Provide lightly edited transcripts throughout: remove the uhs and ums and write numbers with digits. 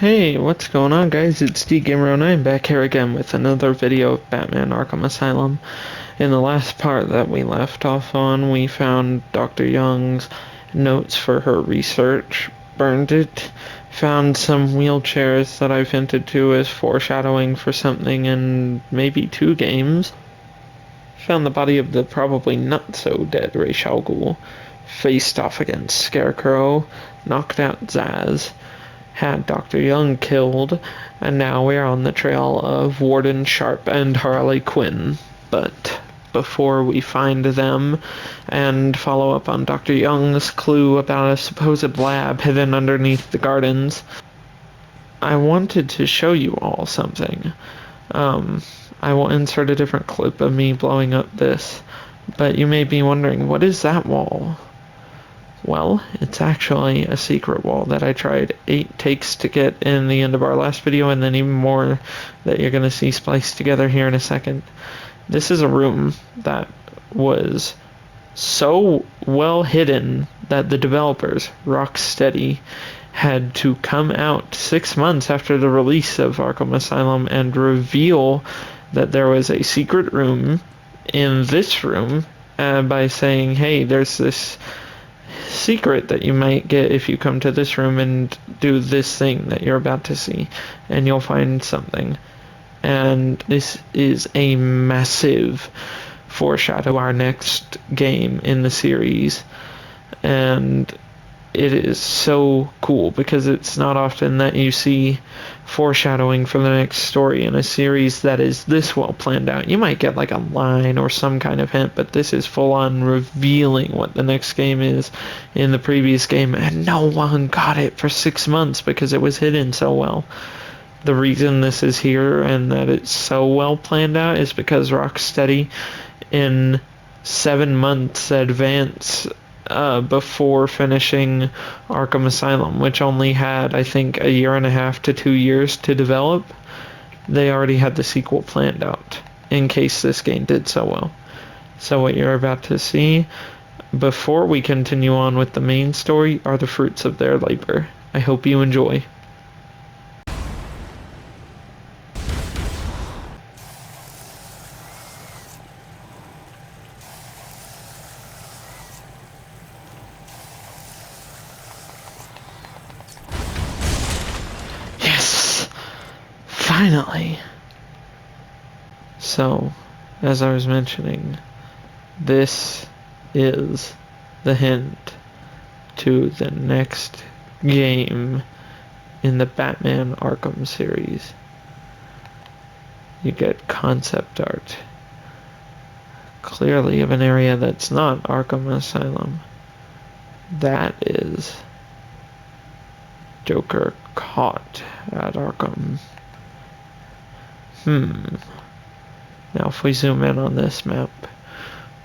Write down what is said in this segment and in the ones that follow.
Hey, what's going on, guys? It's DGamer09 back here again with another video of Batman Arkham Asylum. In the last part that we left off on, we found Dr. Young's notes for her research, burned it, found some wheelchairs that I've hinted to as foreshadowing for something in maybe 2 games, found the body of the probably not-so-dead Ra's al Ghul, faced off against Scarecrow, knocked out Zsasz, had Dr. Young killed, and now we're on the trail of Warden Sharp and Harley Quinn. But before we find them and follow up on Dr. Young's clue about a supposed lab hidden underneath the gardens, I wanted to show you all something. I will insert a different clip of me blowing up this, but you may be wondering, what is that wall? Well, it's actually a secret wall that I tried 8 takes to get in the end of our last video, and then even more that you're going to see spliced together here in a second. This is a room that was so well hidden that the developers, Rocksteady, had to come out 6 months after the release of Arkham Asylum and reveal that there was a secret room in this room by saying, hey, there's this secret that you might get if you come to this room and do this thing that you're about to see, and you'll find something. And this is a massive foreshadow our next game in the series, and it is so cool because it's not often that you see foreshadowing for the next story in a series that is this well planned out. You might get like a line or some kind of hint, but this is full on revealing what the next game is in the previous game, and no one got it for 6 months because it was hidden so well. The reason this is here and that it's so well planned out is because Rocksteady, in 7 months advance before finishing Arkham Asylum, which only had, I think, 1.5 to 2 years to develop, they already had the sequel planned out in case this game did so well. So what you're about to see before we continue on with the main story are the fruits of their labor. I hope you enjoy. Finally! So, as I was mentioning, this is the hint to the next game in the Batman Arkham series. You get concept art, clearly of an area that's not Arkham Asylum. That is Joker caught at Arkham. Now if we zoom in on this map,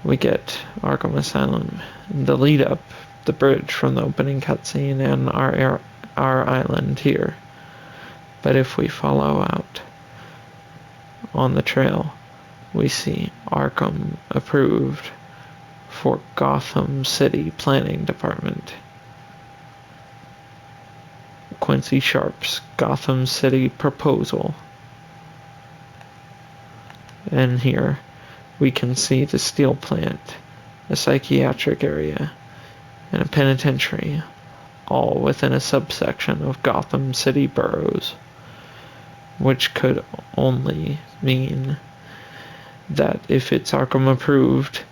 we get Arkham Asylum, the lead up, the bridge from the opening cutscene, and our island here. But if we follow out on the trail, we see Arkham approved for Gotham City Planning Department. Quincy Sharp's Gotham City proposal. And here we can see the steel plant, a psychiatric area, and a penitentiary, all within a subsection of Gotham City boroughs, which could only mean that if it's Arkham approved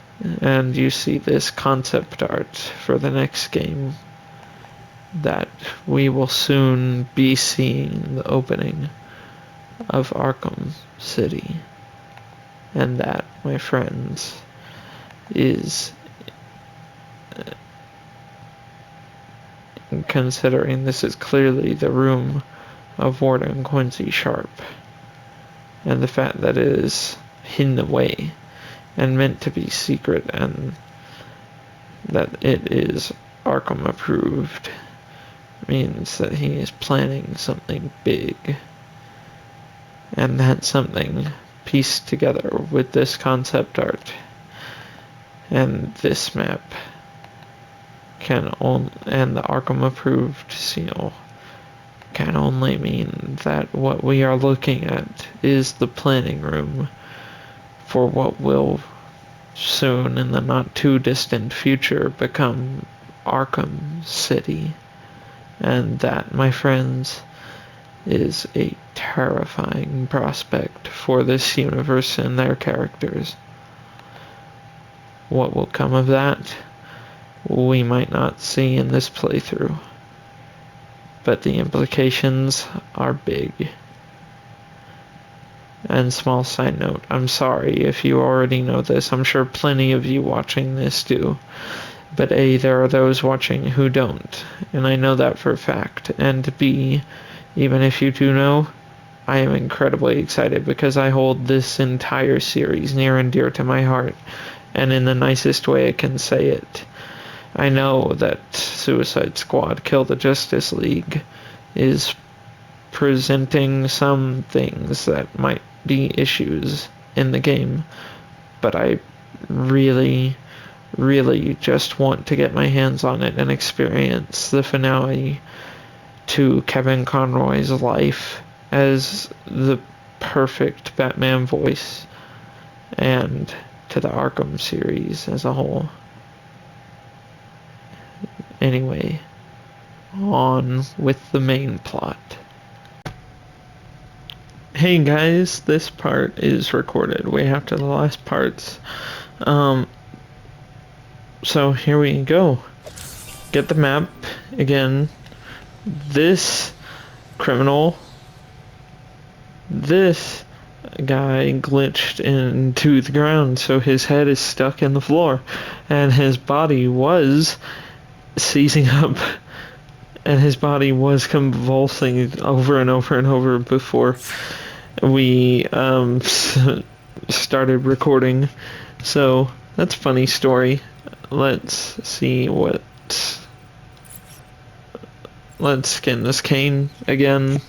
and you see this concept art for the next game, that we will soon be seeing the opening of Arkham City. And that, my friends, is, considering this is clearly the room of Warden Quincy Sharp, and the fact that it is hidden away and meant to be secret, and that it is Arkham approved, means that he is planning something big. And that something pieced together with this concept art and this map and the Arkham approved seal can only mean that what we are looking at is the planning room for what will soon, in the not too distant future, become Arkham City. And that, my friends, is a terrifying prospect for this universe and their characters. What will come of that, we might not see in this playthrough, but the implications are big. And small side note, I'm sorry if you already know this, I'm sure plenty of you watching this do, but A, there are those watching who don't, and I know that for a fact, and B, even if you do know, I am incredibly excited because I hold this entire series near and dear to my heart, and in the nicest way I can say it. I know that Suicide Squad Kill the Justice League is presenting some things that might be issues in the game, but I really, really just want to get my hands on it and experience the finale to Kevin Conroy's life as the perfect Batman voice, and to the Arkham series as a whole. Anyway, on with the main plot. Hey guys, this part is recorded way after the last parts. So here we go. Get the map again. This criminal, this guy glitched into the ground, so his head is stuck in the floor, and his body was seizing up, and his body was convulsing over and over and over before we started recording. So that's a funny story. Let's see what. Let's skin this cane again.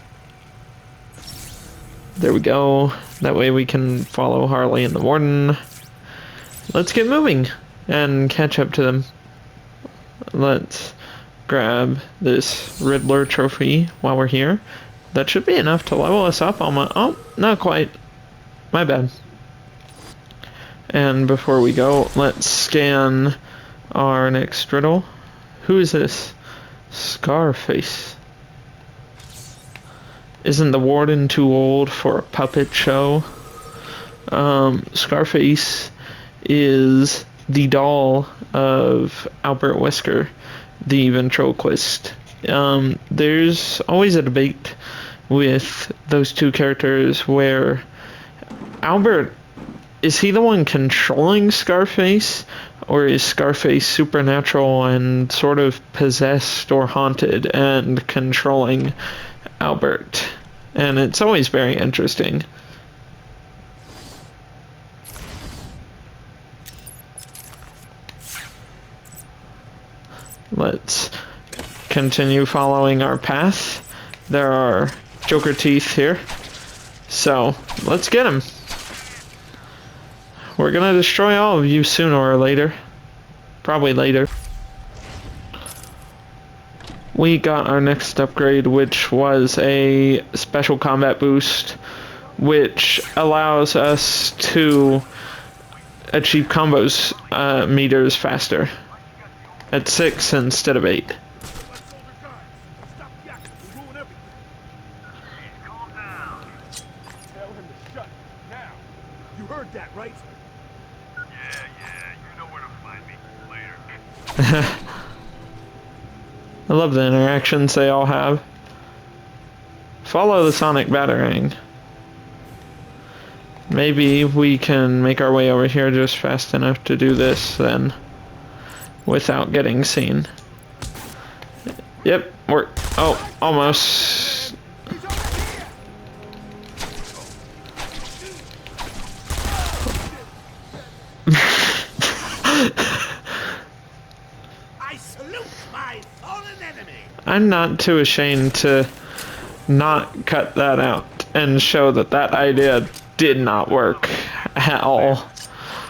There we go. That way we can follow Harley and the Warden. Let's get moving and catch up to them. Let's grab this Riddler trophy while we're here. That should be enough to level us up almost. Oh, not quite. My bad. And before we go, let's scan our next riddle. Who is this? Scarface. Isn't the Warden too old for a puppet show? Scarface is the doll of Albert Wesker, the ventriloquist. There's always a debate with those two characters where Albert, is he the one controlling Scarface, or is Scarface supernatural and sort of possessed or haunted and controlling Albert? And it's always very interesting. Let's continue following our path. There are Joker teeth here, so let's get him. We're gonna destroy all of you sooner or later. Probably later. We got our next upgrade, which was a special combat boost, which allows us to achieve combos meters faster at 6 instead of 8. You heard that, right? I love the interactions they all have. Follow the sonic batarang. Maybe we can make our way over here just fast enough to do this then, without getting seen. Yep, we're... oh, almost. I'm not too ashamed to not cut that out and show that that idea did not work at all.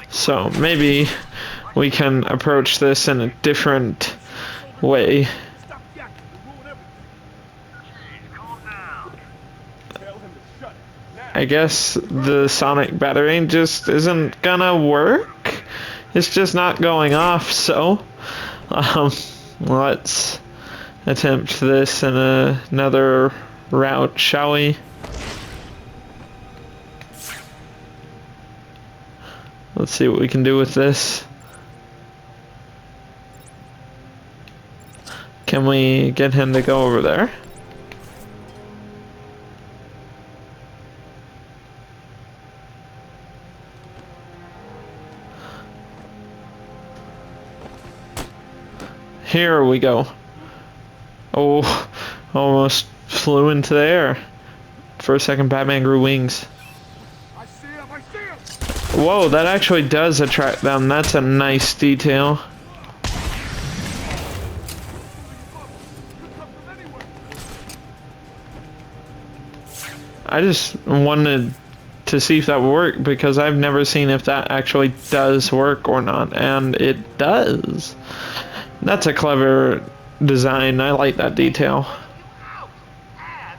So maybe we can approach this in a different way. I guess the sonic battery just isn't gonna work. It's just not going off, so let's attempt this in another route, shall we? Let's see what we can do with this. Can we get him to go over there? Here we go. Oh, almost flew into the air. For a second, Batman grew wings. I see him, I see him. Whoa, that actually does attract them. That's a nice detail. I just wanted to see if that would work because I've never seen if that actually does work or not, and it does. That's a clever design. I like that detail. Out, and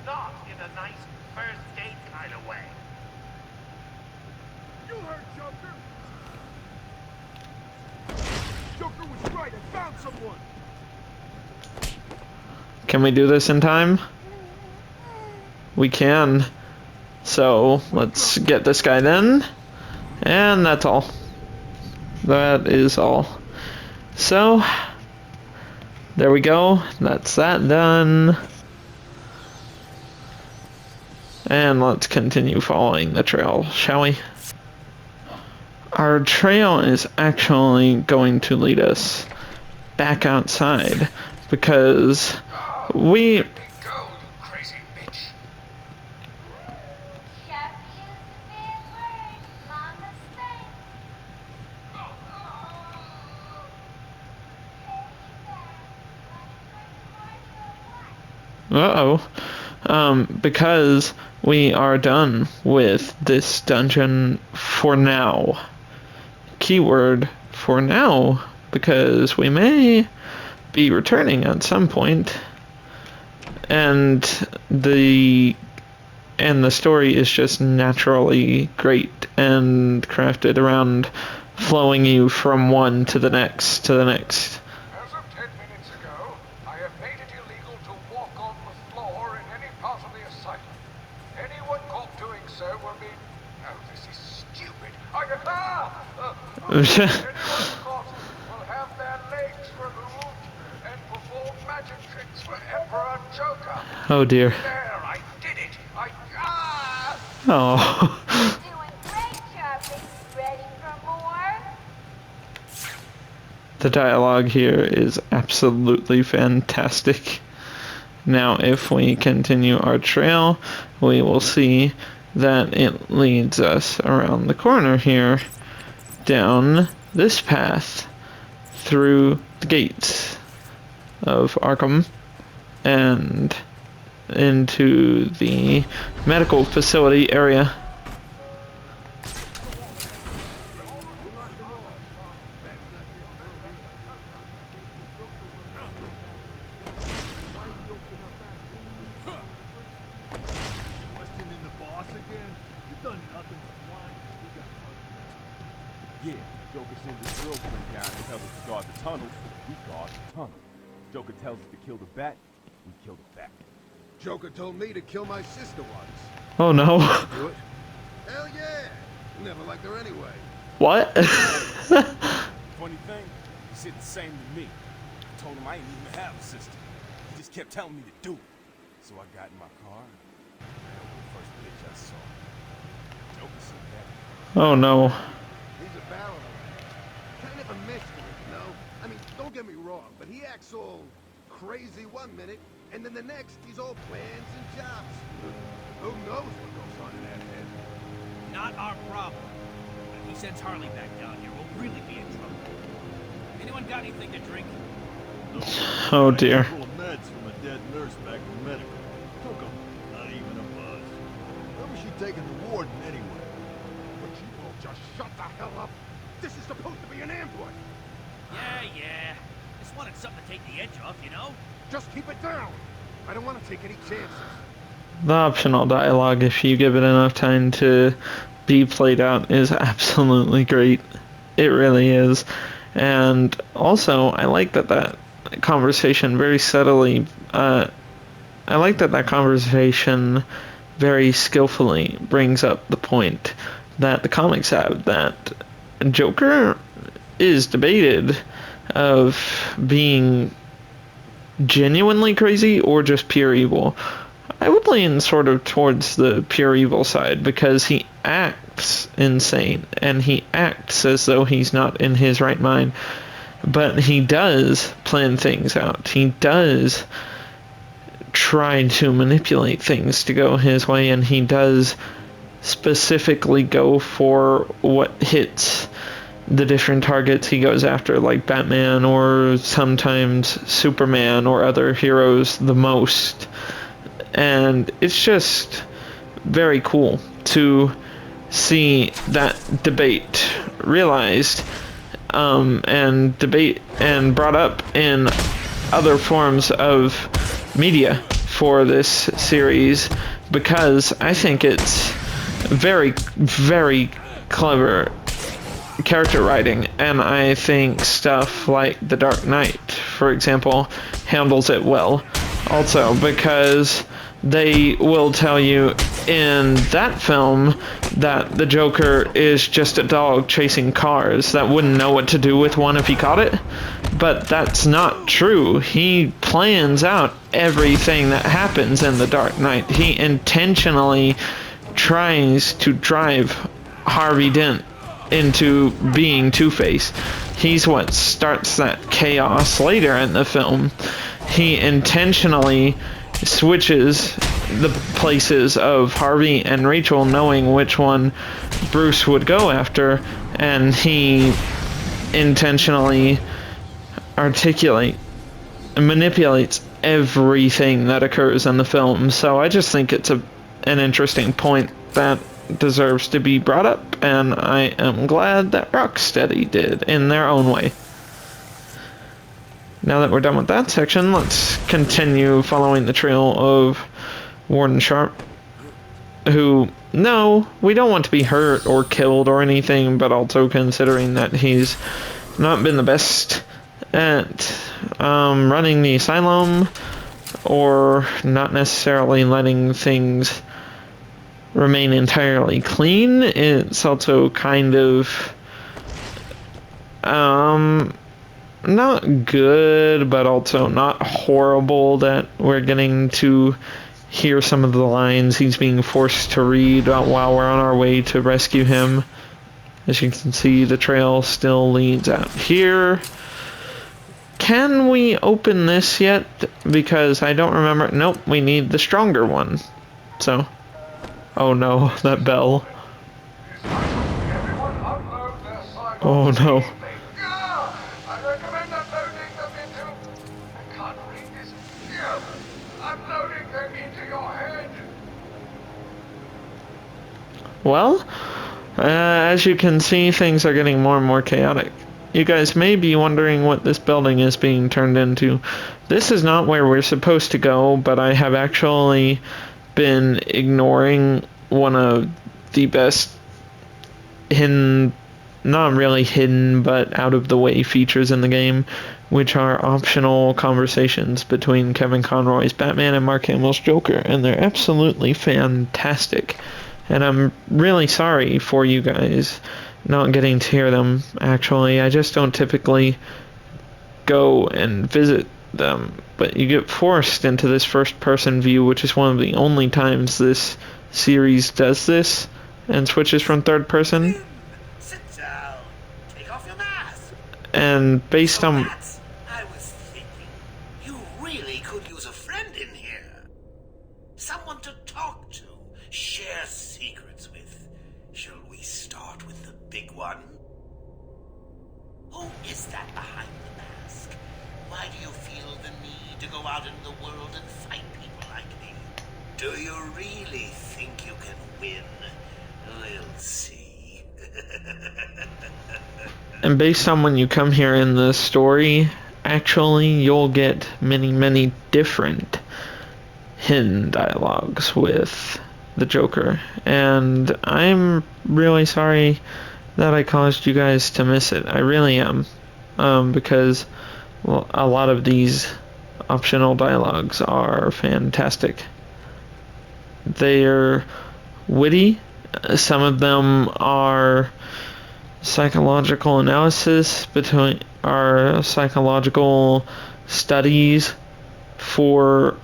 not in a nice first date kind of way. You heard Joker. Joker was right. I found someone. Can we do this in time? We can. So let's get this guy then. And that's all. That is all. So there we go. That's that done. And let's continue following the trail, shall we? Our trail is actually going to lead us back outside because we because we are done with this dungeon for now. Keyword for now, because we may be returning at some point, and the story is just naturally great and crafted around flowing you from one to the next to the next. As of 10 minutes ago, I have made it illegal to walk on the floor in any part of the asylum. Anyone caught doing so will be... Oh, this is stupid. Anyone caught will have their legs removed and perform magic tricks for Emperor Joker. Oh dear. There, I did it. Oh. Doing great job. Ready for more? The dialogue here is absolutely fantastic. Now, if we continue our trail, we will see that it leads us around the corner here, down this path, through the gates of Arkham, and into the medical facility area. Yeah, Joker sends his girlfriend down and tells us to guard the tunnel. We guard the tunnel. Joker tells us to kill the bat. We kill the bat. Joker told me to kill my sister once. Oh no. Do it? Hell yeah! Never liked her anyway. What? Funny thing, he said the same to me. I told him I didn't even have a sister. He just kept telling me to do it. So I got in my car and ran over the first bitch I saw. Joker said that. Oh no. He's a barrel of it. Kind of a mystery, you know? I mean, don't get me wrong, but he acts all crazy one minute, and then the next he's all plans and jobs. Who knows what goes on in that head? Not our problem. If he sends Harley back down here, we'll really be in trouble. Anyone got anything to drink? Oh dear. Full of meds from a dead nurse back in medical. Took 'em. Not even a buzz. Where was she taking the warden anyway? Would you all just shut the hell up? This is supposed to be an ambush. Yeah. Just wanted something to take the edge off, you know? Just keep it down. I don't want to take any chances. The optional dialogue, if you give it enough time to be played out, is absolutely great. It really is. And also, I like that conversation very subtly, I like that conversation very skillfully brings up the point that the comics have, that Joker is debated of being genuinely crazy or just pure evil. I would lean sort of towards the pure evil side, because he acts insane and he acts as though he's not in his right mind, but he does plan things out. He does try to manipulate things to go his way, and he does specifically go for what hits the different targets he goes after, like Batman or sometimes Superman or other heroes the most. And it's just very cool to see that debate realized, and debate and brought up in other forms of media for this series, because I think it's very, very clever character writing, and I think stuff like The Dark Knight, for example, handles it well. Also, because they will tell you in that film that the Joker is just a dog chasing cars that wouldn't know what to do with one if he caught it. But that's not true. He plans out everything that happens in The Dark Knight. He intentionally tries to drive Harvey Dent into being Two-Face. He's what starts that chaos later in the film. He intentionally switches the places of Harvey and Rachel, knowing which one Bruce would go after, and he intentionally manipulates everything that occurs in the film. So I just think it's an interesting point that deserves to be brought up, and I am glad that Rocksteady did in their own way. Now that we're done with that section, let's continue following the trail of Warden Sharp, who, no, we don't want to be hurt or killed or anything, but also considering that he's not been the best at running the asylum, or not necessarily letting things remain entirely clean. It's also kind of not good, but also not horrible that we're getting to hear some of the lines he's being forced to read while we're on our way to rescue him. As you can see, the trail still leads out here. Can we open this yet? Because I don't remember. Nope, we need the stronger one. So, oh no, that bell. Oh no. Well, as you can see, things are getting more and more chaotic. You guys may be wondering what this building is being turned into. This is not where we're supposed to go, but I have actually been ignoring one of the best hidden, not really hidden, but out of the way features in the game, which are optional conversations between Kevin Conroy's Batman and Mark Hamill's Joker, and they're absolutely fantastic. And I'm really sorry for you guys not getting to hear them, actually. I just don't typically go and visit them. But you get forced into this first-person view, which is one of the only times this series does this, and switches from third person. Sit down. Take off your mask. And based on... I was thinking, you really could use a friend in here. Someone to talk to, share secrets with. Shall we start with the big one? Who is that behind the mask? Why do you feel the need to go out into the world and fight people like me? Do you really think you can win? We'll see. And based on when you come here in the story, actually, you'll get many, many different hidden dialogues with the Joker, and I'm really sorry that I caused you guys to miss it. I really am, because well, a lot of these optional dialogues are fantastic. They're witty. Some of them are psychological analysis between our psychological studies for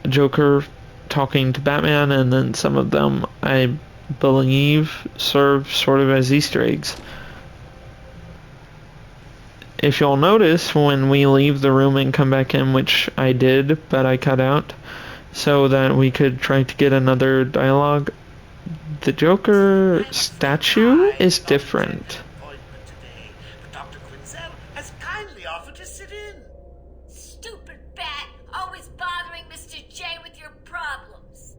Joker talking to Batman, and then some of them I believe serve sort of as Easter eggs. If you'll notice, when we leave the room and come back in, which I did, but I cut out so that we could try to get another dialogue, the Joker statue is different. Appointment today, but Dr. Quinzel has kindly offered to sit in. Stupid bat, always bothering Mr. J with your problems.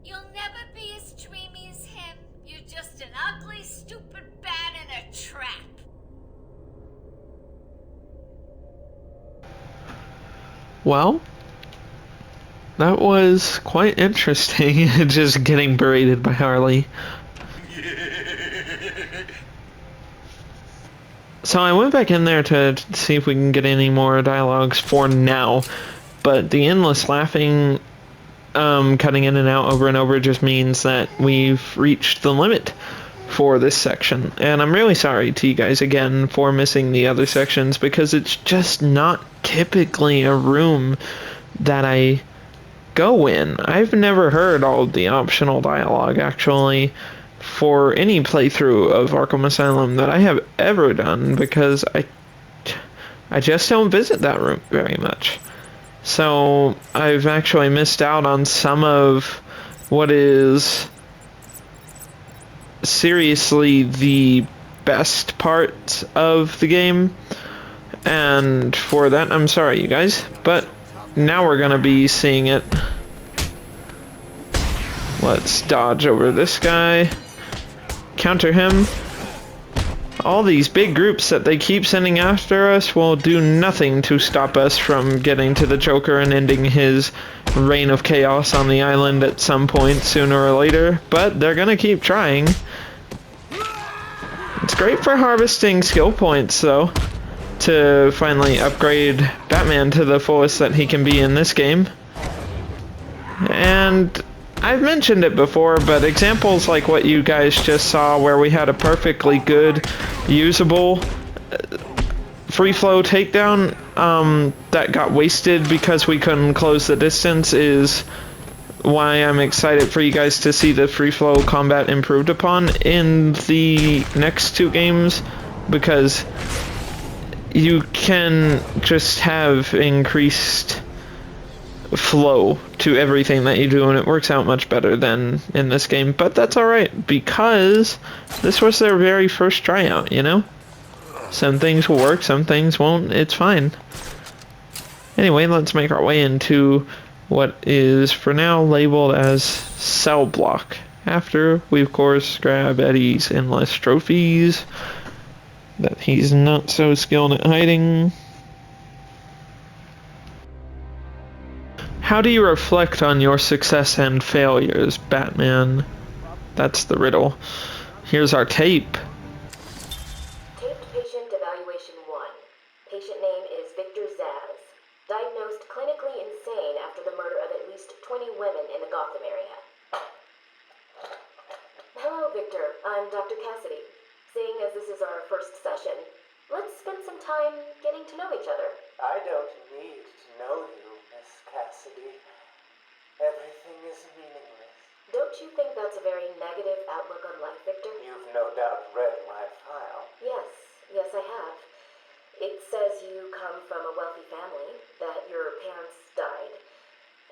You'll never be as dreamy as him. You're just an ugly, stupid bat in a trap. Well, that was quite interesting, just getting berated by Harley. So I went back in there to see if we can get any more dialogues for now, but the endless laughing, cutting in and out over and over just means that we've reached the limit for this section. And I'm really sorry to you guys again for missing the other sections, because it's just not typically a room that I go in. I've never heard all of the optional dialogue actually for any playthrough of Arkham Asylum that I have ever done, because I just don't visit that room very much. So I've actually missed out on some of what is seriously the best part of the game, and for that I'm sorry, you guys, but now we're gonna be seeing it. Let's dodge over this guy, counter him. All these big groups that they keep sending after us will do nothing to stop us from getting to the Joker and ending his reign of chaos on the island at some point sooner or later, but they're gonna keep trying. It's great for harvesting skill points though, to finally upgrade Batman to the fullest that he can be in this game. And I've mentioned it before, but examples like what you guys just saw, where we had a perfectly good, usable, free flow takedown that got wasted because we couldn't close the distance, is why I'm excited for you guys to see the free flow combat improved upon in the next two games, because you can just have increased flow to everything that you do, and it works out much better than in this game. But that's alright, because this was their very first tryout, you know? Some things will work, some things won't, it's fine. Anyway, let's make our way into what is for now labeled as Cell Block, after we of course grab Eddie's endless trophies that he's not so skilled at hiding. How do you reflect on your success and failures, Batman? That's the riddle. Here's our tape. Taped patient evaluation 1. Patient name is Victor Zaz. Diagnosed clinically insane after the murder of at least 20 women in the Gotham area. Hello, Victor. I'm Dr. Cassidy. Seeing as this is our first session, let's spend some time getting to know each other. I don't need to know you, Miss Cassidy. Everything is meaningless. Don't you think that's a very negative outlook on life, Victor? You've no doubt read my file. Yes, I have. It says you come from a wealthy family, that your parents died,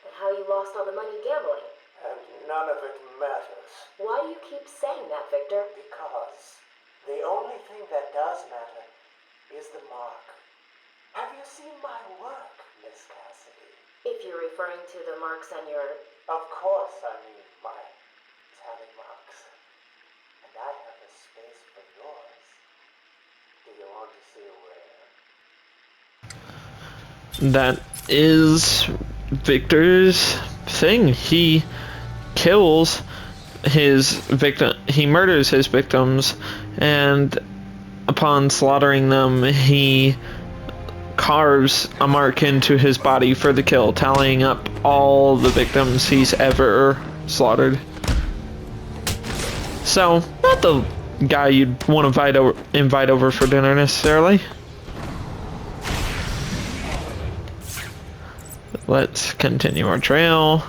and how you lost all the money gambling. And none of it matters. Why do you keep saying that, Victor? Because the only thing that does matter is the mark. Have you seen my work, Miss Cassidy? If you're referring to the marks on your... Of course I mean my tally marks. And I have a space for yours. Do you want to see where? That is Victor's thing. He kills his victim. He murders his victims, and upon slaughtering them, he carves a mark into his body for the kill, tallying up all the victims he's ever slaughtered. So, not the guy you'd want to invite over for dinner necessarily. Let's continue our trail.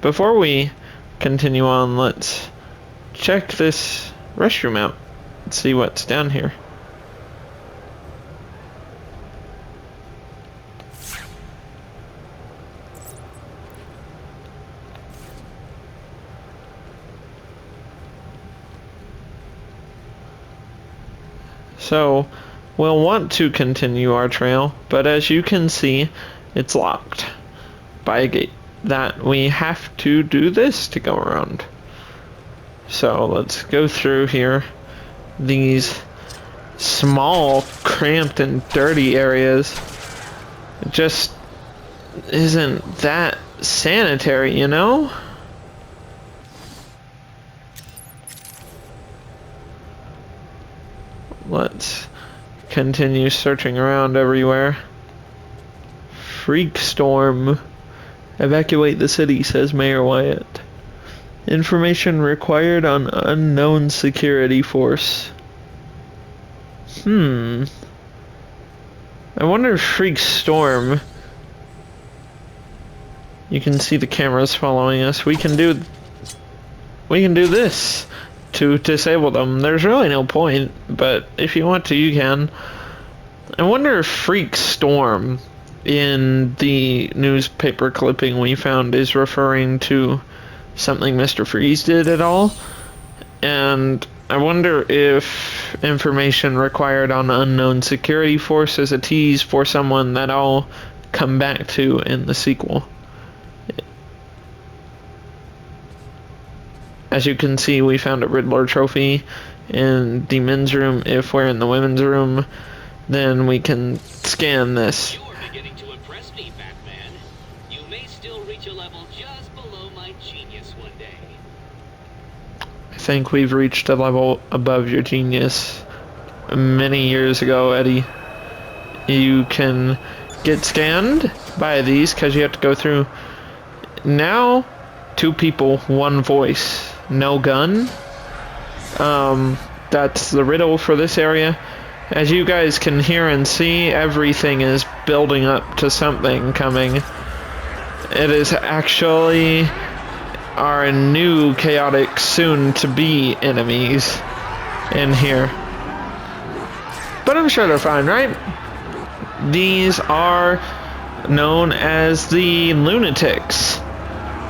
Before we continue on, let's check this restroom out and see what's down here. So, we'll want to continue our trail, but as you can see, it's locked by a gate that we have to do this to go around. So let's go through here. These small, cramped, and dirty areas just isn't that sanitary, you know? Let's continue searching around everywhere. Freak storm. Evacuate the city, says Mayor Wyatt. Information required on unknown security force. I wonder if Freak storm... You can see the cameras following us. We can do this to disable them. There's really no point, but if you want to, you can. I wonder if Freak storm in the newspaper clipping we found is referring to something Mr. Freeze did at all. And I wonder if information required on unknown security force is a tease for someone that I'll come back to in the sequel. As you can see, we found a Riddler trophy in the men's room. If we're in the women's room, then we can scan this. I think we've reached a level above your genius many years ago, Eddie. You can get scanned by these because you have to go through. Now, 2 people, 1 voice, no gun. That's the riddle for this area. As you guys can hear and see, everything is building up to something coming. It is actually our new chaotic soon-to-be enemies in here. But I'm sure they're fine, right? These are known as the lunatics.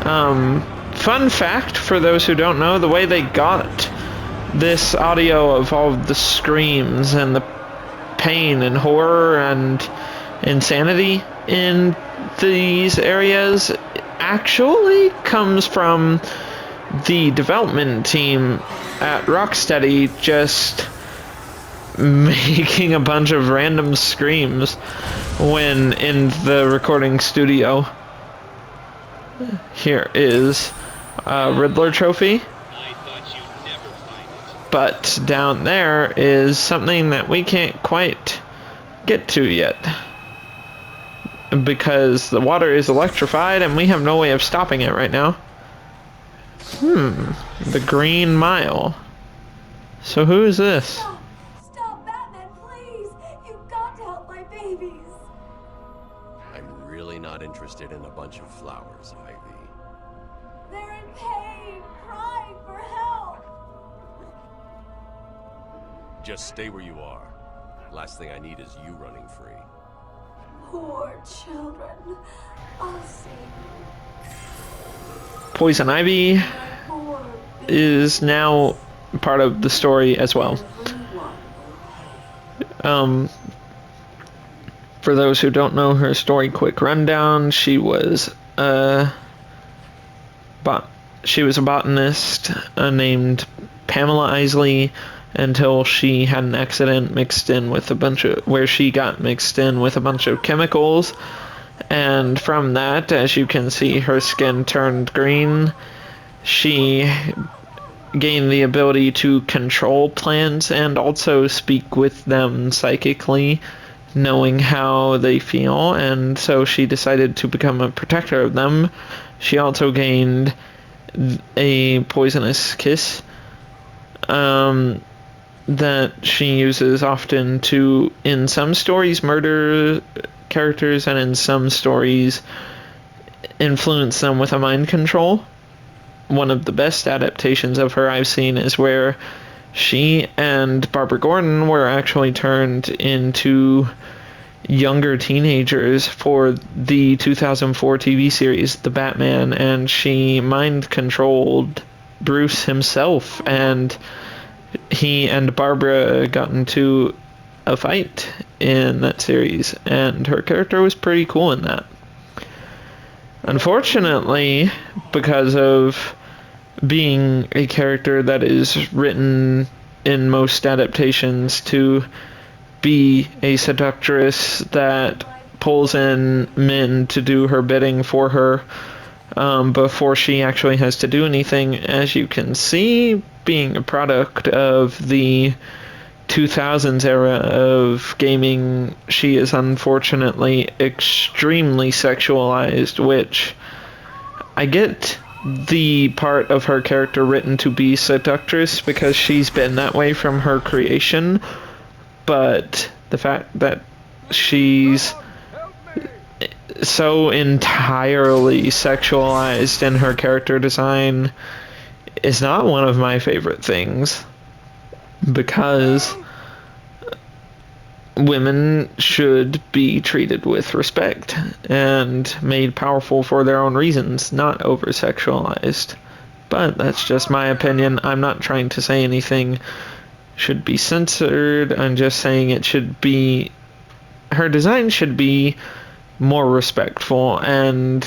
Fun fact, for those who don't know, the way they got this audio of all of the screams and the pain and horror and insanity in these areas actually comes from the development team at Rocksteady just making a bunch of random screams when in the recording studio. Here is a Riddler trophy. But down there is something that we can't quite get to yet, because the water is electrified and we have no way of stopping it right now. The Green Mile. So who is this? Stop, Batman, please! You've got to help my babies! I'm really not interested in a bunch of flowers, Ivy. They're in pain, crying for help! Just stay where you are. Last thing I need is you running free. Poor children. I'll see. Poison Ivy Poor is now part of the story as well. For those who don't know her story, quick rundown: she was a botanist named Pamela Isley, until she had an accident mixed in with a bunch of where she got mixed in with a bunch of chemicals, and from that, as you can see, her skin turned green. She gained the ability to control plants and also speak with them psychically, knowing how they feel, and so she decided to become a protector of them. She also gained a poisonous kiss that she uses often to, in some stories, murder characters, and in some stories, influence them with a mind control. One of the best adaptations of her I've seen is where she and Barbara Gordon were actually turned into younger teenagers for the 2004 TV series The Batman, and she mind controlled Bruce himself, and he and Barbara got into a fight in that series, and her character was pretty cool in that. Unfortunately, because of being a character that is written in most adaptations to be a seductress that pulls in men to do her bidding for her before she actually has to do anything, as you can see, being a product of the 2000s era of gaming, she is unfortunately extremely sexualized, which I get the part of her character written to be seductress because she's been that way from her creation, but the fact that she's so entirely sexualized in her character design is not one of my favorite things, because women should be treated with respect and made powerful for their own reasons, not over-sexualized. But that's just my opinion. I'm not trying to say anything should be censored. I'm just saying it should be... her design should be more respectful, and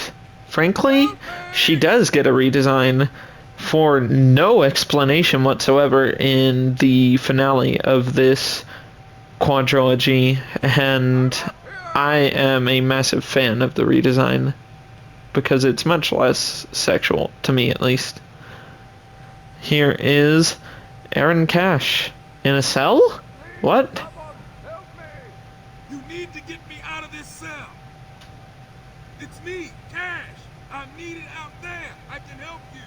frankly, she does get a redesign for no explanation whatsoever in the finale of this quadrilogy, and I am a massive fan of the redesign because it's much less sexual, to me at least. Here is Aaron Cash in a cell? What? Help me! You need to get me out of this cell. It's me, Cash. I'm needed out there. I can help you.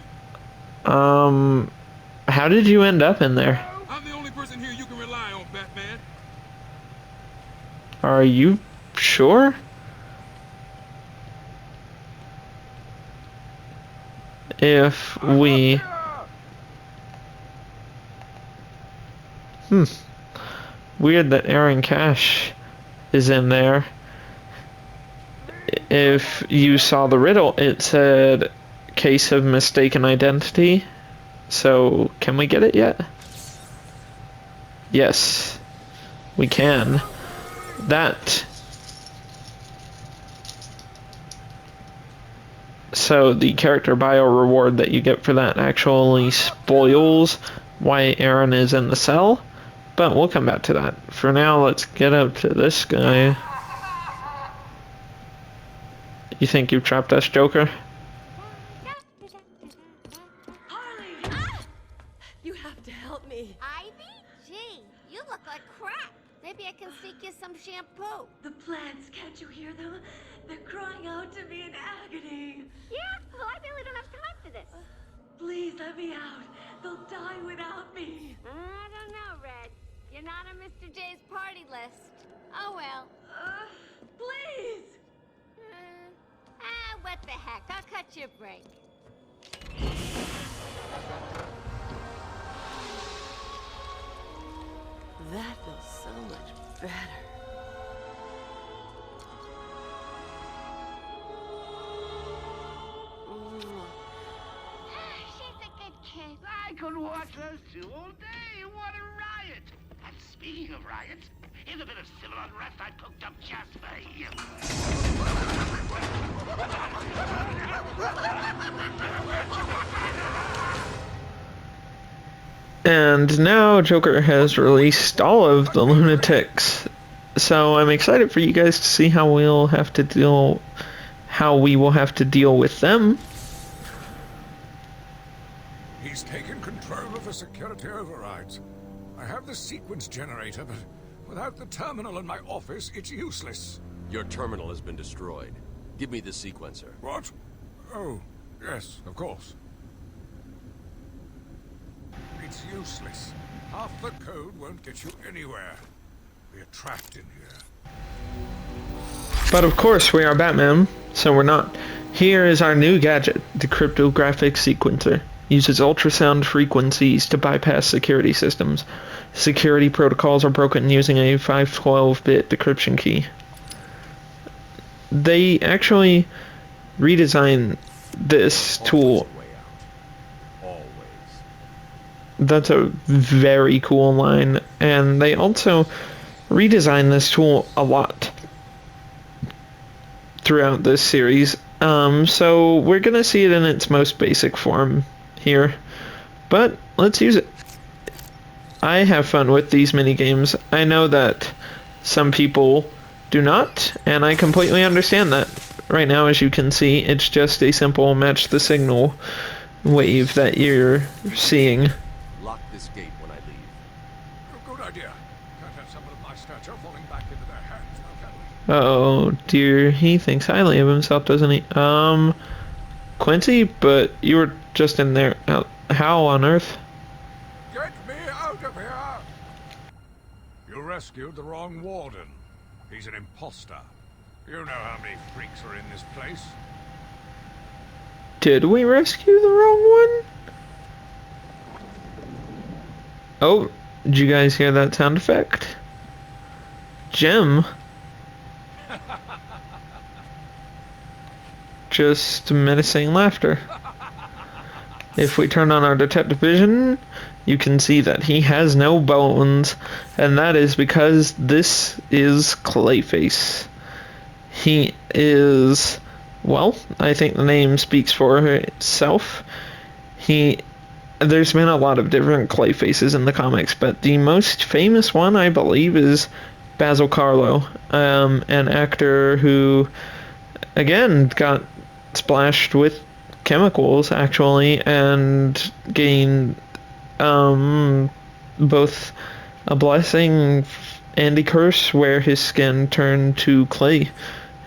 How did you end up in there? I'm the only person here you can rely on, Batman. Are you sure? If we... Weird that Aaron Cash is in there. If you saw the riddle, it said case of mistaken identity. So, can we get it yet? Yes, we can. That. So, the character bio reward that you get for that actually spoils why Aaron is in the cell. But we'll come back to that. For now, let's get up to this guy. You think you've trapped us, Joker? Harley! Ah! You have to help me. Ivy? Gee, you look like crap. Maybe I can sneak you some shampoo. The plants, can't you hear them? They're crying out to me in agony. Yeah? Well, I really don't have time for this. Please let me out. They'll die without me. I don't know, Red. You're not on Mr. J's party list. Oh, well. Please! What the heck? I'll cut you a break. That feels so much better. She's a good kid. I could watch those two all day. What a riot! And speaking of riots, here's a bit of civil unrest I cooked up just for you. And now Joker has released all of the lunatics. So I'm excited for you guys to see how we will have to deal with them. He's taken control of the security overrides. I have the sequence generator, but without the terminal in my office, it's useless. Your terminal has been destroyed. Give me the sequencer. What? Oh, yes, of course. It's useless. Half the code won't get you anywhere. We're trapped in here. But of course, we are Batman, so we're not. Here is our new gadget, the cryptographic sequencer. Uses ultrasound frequencies to bypass security systems. Security protocols are broken using a 512-bit decryption key. They actually redesigned this tool. That's a very cool line, and they also redesigned this tool a lot throughout this series. So we're gonna see it in its most basic form here, but let's use it. I have fun with these mini games. I know that some people do not, and I completely understand that. Right now, as you can see, it's just a simple match the signal wave that you're seeing. Lock this gate when I leave. Oh, good idea. Can't have someone of my stature falling back into their hands, now can we? Oh dear, he thinks highly of himself, doesn't he? Quincy, but you were just in there. How on earth? Get me out of here! You rescued the wrong warden. He's an imposter. You know how many freaks are in this place. Did we rescue the wrong one? Oh, did you guys hear that sound effect? Jim. Just menacing laughter. If we turn on our detective vision, you can see that he has no bones, and that is because this is Clayface. He is, well, I think the name speaks for itself. There's been a lot of different Clayfaces in the comics, but the most famous one, I believe, is Basil Carlo, an actor who, again, got splashed with chemicals, actually, and gained both a blessing and a curse where his skin turned to clay,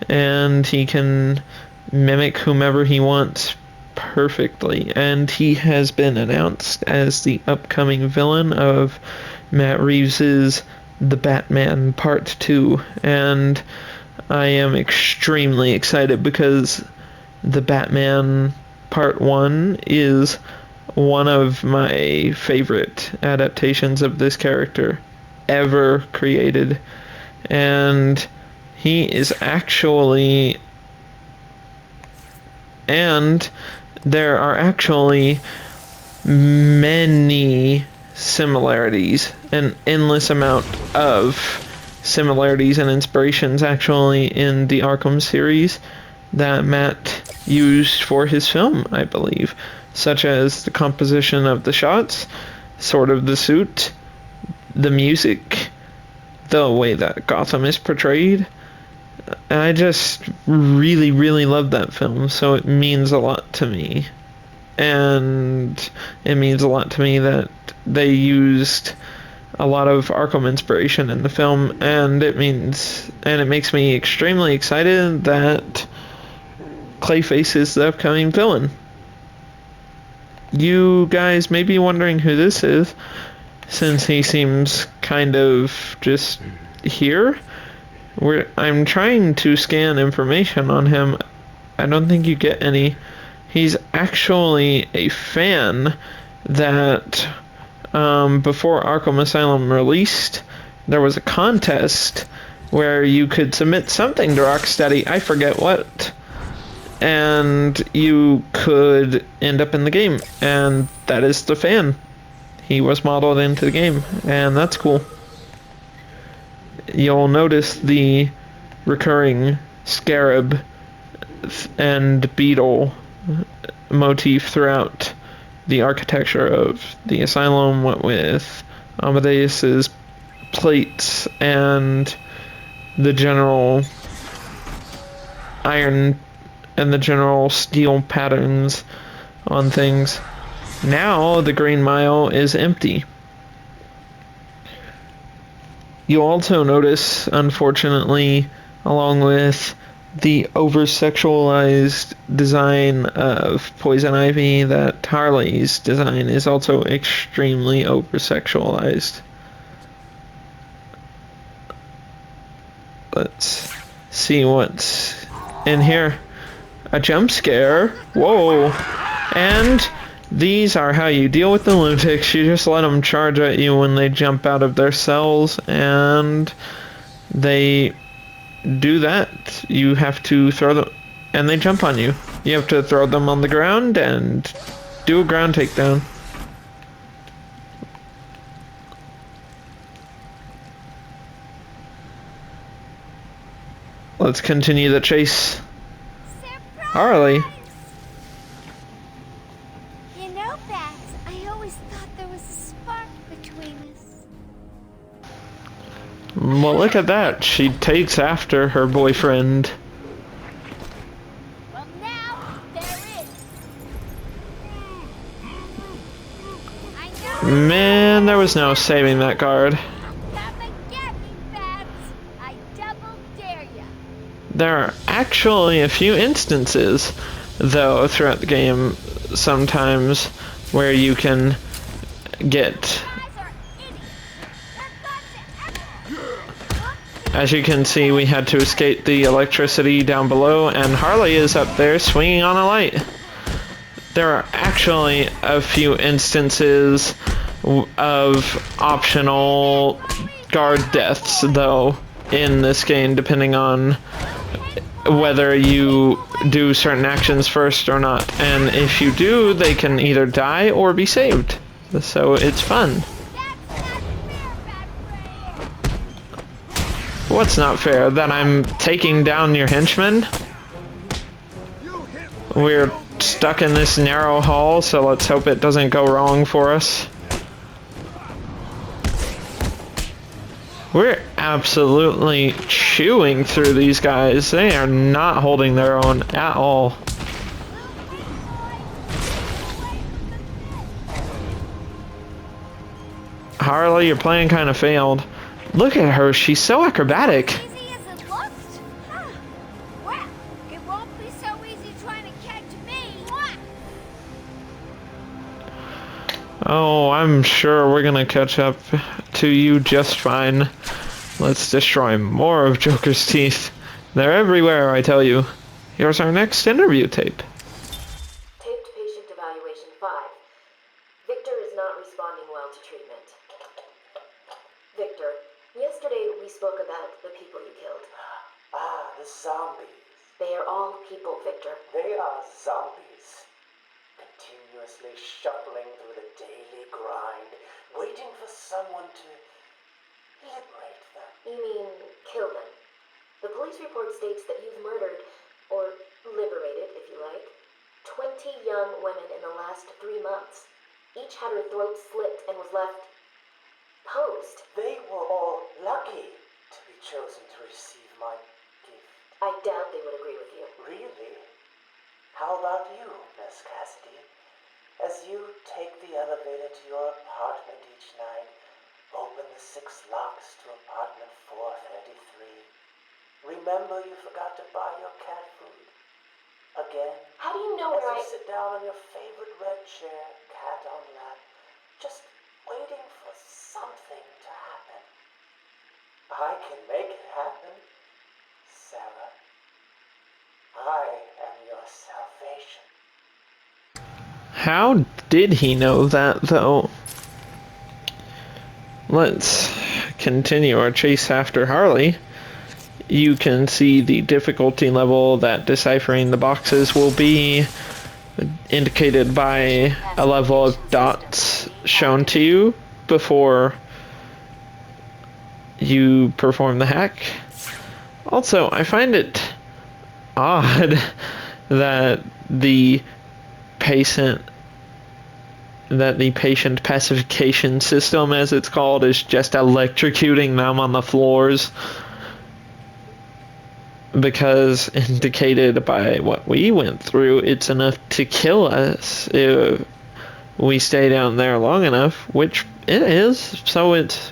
and he can mimic whomever he wants perfectly. And he has been announced as the upcoming villain of Matt Reeves's The Batman Part 2, and I am extremely excited because The Batman Part 1 is one of my favorite adaptations of this character ever created, and he is actually, and there are actually many similarities, an endless amount of similarities and inspirations actually in the Arkham series that Matt used for his film, I believe, such as the composition of the shots, sort of the suit, the music, the way that Gotham is portrayed. And I just really, really love that film, so it means a lot to me. And it means a lot to me that they used a lot of Arkham inspiration in the film, and it makes me extremely excited that Clayface is the upcoming villain. You guys may be wondering who this is, since he seems kind of just here. I'm trying to scan information on him. I don't think you get any. He's actually a fan that before Arkham Asylum released, there was a contest where you could submit something to Rocksteady, I forget what, and you could end up in the game, and that is the fan. He was modeled into the game, and that's cool. You'll notice the recurring scarab and beetle motif throughout the architecture of the asylum went with Amadeus's plates and the general iron and the general steel patterns on things. Now the Green Mile is empty. You'll also notice, unfortunately, along with the over-sexualized design of Poison Ivy, that Harley's design is also extremely over-sexualized. Let's see what's in here. A jump scare. Whoa. And these are how you deal with the lunatics. You just let them charge at you when they jump out of their cells, and they do that. You have to throw them, and they jump on you. You have to throw them on the ground and do a ground takedown. Let's continue the chase. Surprise! Harley. You know, Bats, I always thought there was a spark between us. Well, look at that. She takes after her boyfriend. Well, now there is. I know. Man, there was no saving that guard. Come and get me, Bats. I double dare ya. There are actually a few instances, though, throughout the game, sometimes, where you can get... As you can see, we had to escape the electricity down below, and Harley is up there swinging on a light. There are actually a few instances of optional guard deaths, though, in this game, depending on whether you do certain actions first or not. And if you do, they can either die or be saved. So it's fun. What's not fair? That I'm taking down your henchmen? We're stuck in this narrow hall, so let's hope it doesn't go wrong for us. We're absolutely chewing through these guys. They are not holding their own at all. Harley, your plan kind of failed. Look at her, she's so acrobatic. Easy as it looks? Huh. Well, it won't be so easy trying to catch me. Oh, I'm sure we're gonna catch up to you just fine. Let's destroy more of Joker's teeth. They're everywhere, I tell you. Here's our next interview tape. Taped patient evaluation 5. Victor is not responding well to treatment. Victor, yesterday we spoke about the people you killed. Ah, the zombies. They are all people, Victor. They are zombies. Continuously shuffling through the daily grind, waiting for someone to liberate them. You mean kill them? The police report states that you've murdered, or liberated if you like, 20 young women in the last 3 months. Each had her throat slit and was left posed. They were all lucky to be chosen to receive my gift. I doubt they would agree with you. Really? How about you, Miss Cassidy? As you take the elevator to your apartment each night, open the 6 locks to apartment 433. Remember you forgot to buy your cat food. Again. How do you know where As you sit down on your favorite red chair, cat on lap, just waiting for something to happen. I can make it happen, Sarah. I am your salvation. How did he know that, though? Let's continue our chase after Harley. You can see the difficulty level that deciphering the boxes will be indicated by a level of dots shown to you before you perform the hack. Also, I find it odd that the patient the patient pacification system, as it's called, is just electrocuting them on the floors. Because indicated by what we went through, it's enough to kill us if we stay down there long enough, which it is. So it's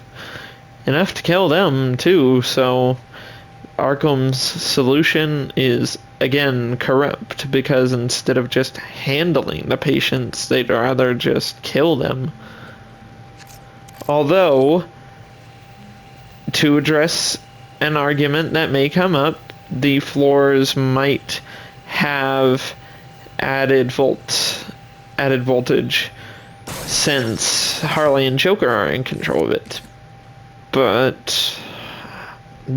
enough to kill them too. So Arkham's solution is again corrupt, because instead of just handling the patients, they'd rather just kill them. Although, to address an argument that may come up, the floors might have added voltage, since Harley and Joker are in control of it. But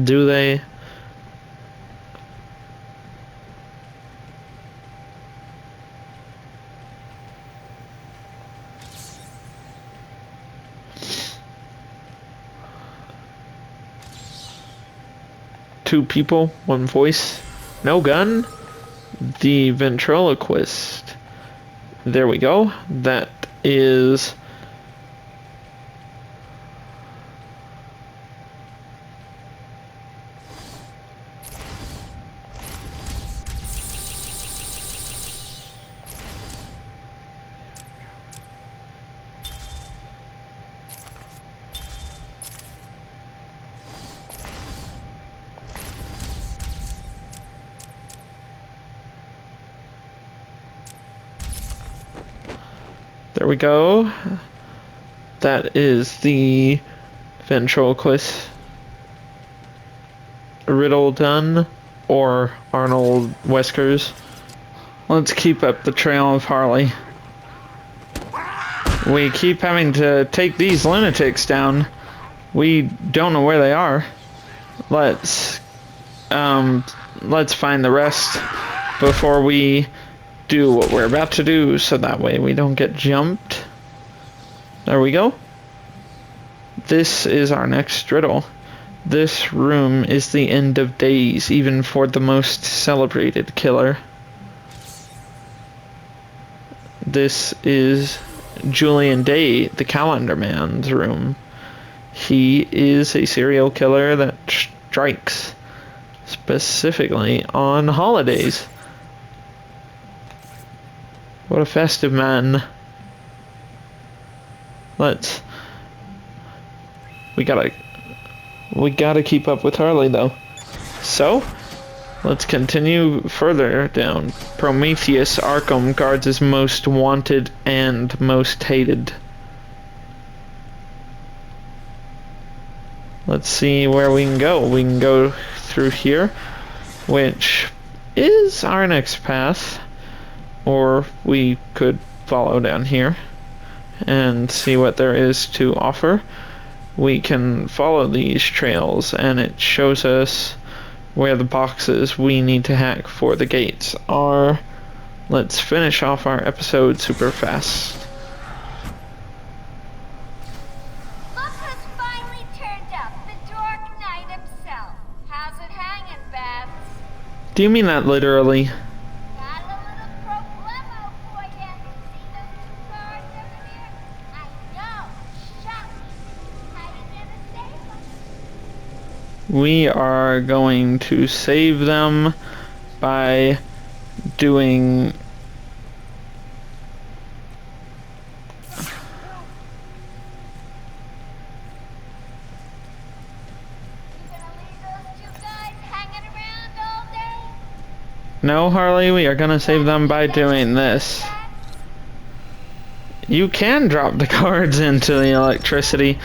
do they? Two people, one voice, no gun. The ventriloquist. There we go. That is there we go. That is the ventriloquist. Riddle done, or Arnold Weskers. Let's keep up the trail of Harley. We keep having to take these lunatics down. We don't know where they are. Let's find the rest before we do what we're about to do, so that way we don't get jumped. There we go. This is our next riddle. This room is the end of days, even for the most celebrated killer. This is Julian Day, the Calendar Man's room. He is a serial killer that strikes specifically on holidays. What a festive man. We gotta keep up with Harley though. So, let's continue further down. Prometheus Arkham guards his most wanted and most hated. Let's see where we can go. We can go through here, which is our next path. Or we could follow down here and see what there is to offer. We can follow these trails and it shows us where the boxes we need to hack for the gates are. Let's finish off our episode super fast. Look who's finally turned up, the Dark Knight himself. How's it hanging, Babs? Do you mean that literally? We are going to save them by doing No, Harley, we are gonna save them by doing this. You can drop the cards into the electricity,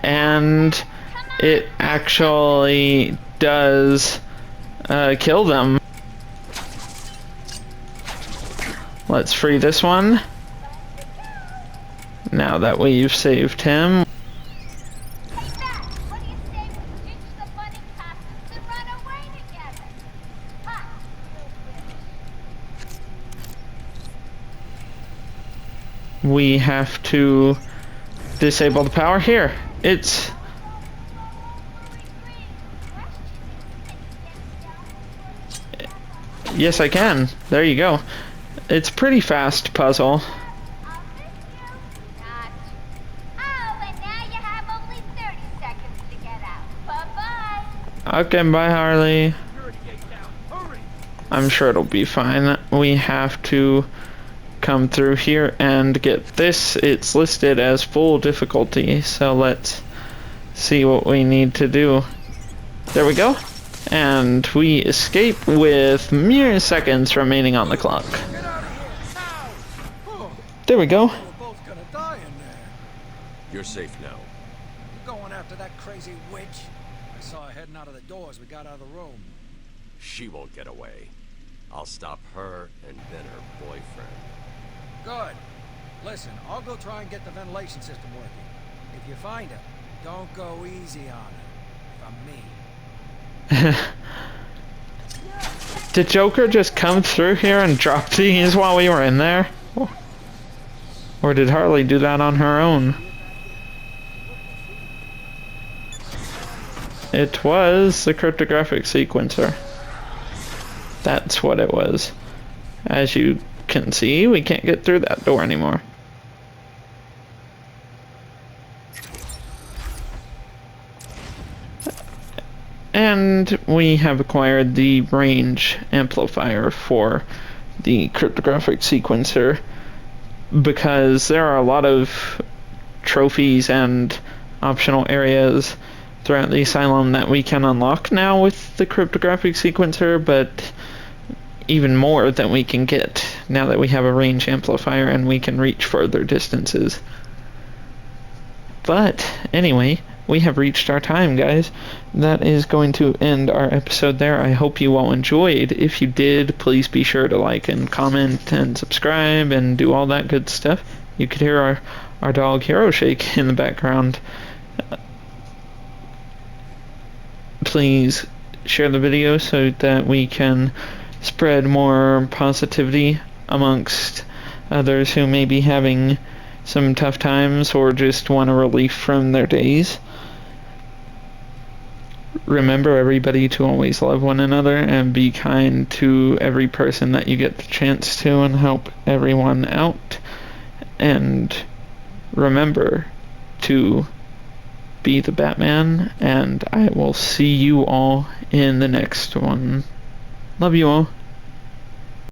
and it actually does kill them. Let's free this one. Now that we've saved him. We have to disable the power here. It's yes, I can. There you go. It's a pretty fast puzzle. Okay, bye, Harley. I'm sure it'll be fine. We have to come through here and get this. It's listed as full difficulty, so let's see what we need to do. There we go. And we escape with mere seconds remaining on the clock. There we go. We're both gonna die in there. You're safe now. You're going after that crazy witch. I saw her heading out of the door as we got out of the room. She won't get away. I'll stop her and then her boyfriend. Good. Listen, I'll go try and get the ventilation system working. If you find her, don't go easy on her. From me. Did Joker just come through here and drop these while we were in there? Or did Harley do that on her own? It was the cryptographic sequencer. That's what it was. As you can see, we can't get through that door anymore. And we have acquired the range amplifier for the cryptographic sequencer because there are a lot of trophies and optional areas throughout the asylum that we can unlock now with the cryptographic sequencer, but even more that we can get now that we have a range amplifier and we can reach further distances. But anyway, we have reached our time, guys. That is going to end our episode there. I hope you all enjoyed. If you did, please be sure to like and comment and subscribe and do all that good stuff. You could hear our dog Hero Shake in the background. Please share the video so that we can spread more positivity amongst others who may be having some tough times or just want a relief from their days. Remember, everybody, to always love one another and be kind to every person that you get the chance to and help everyone out. And remember to be the Batman, and I will see you all in the next one. Love you all.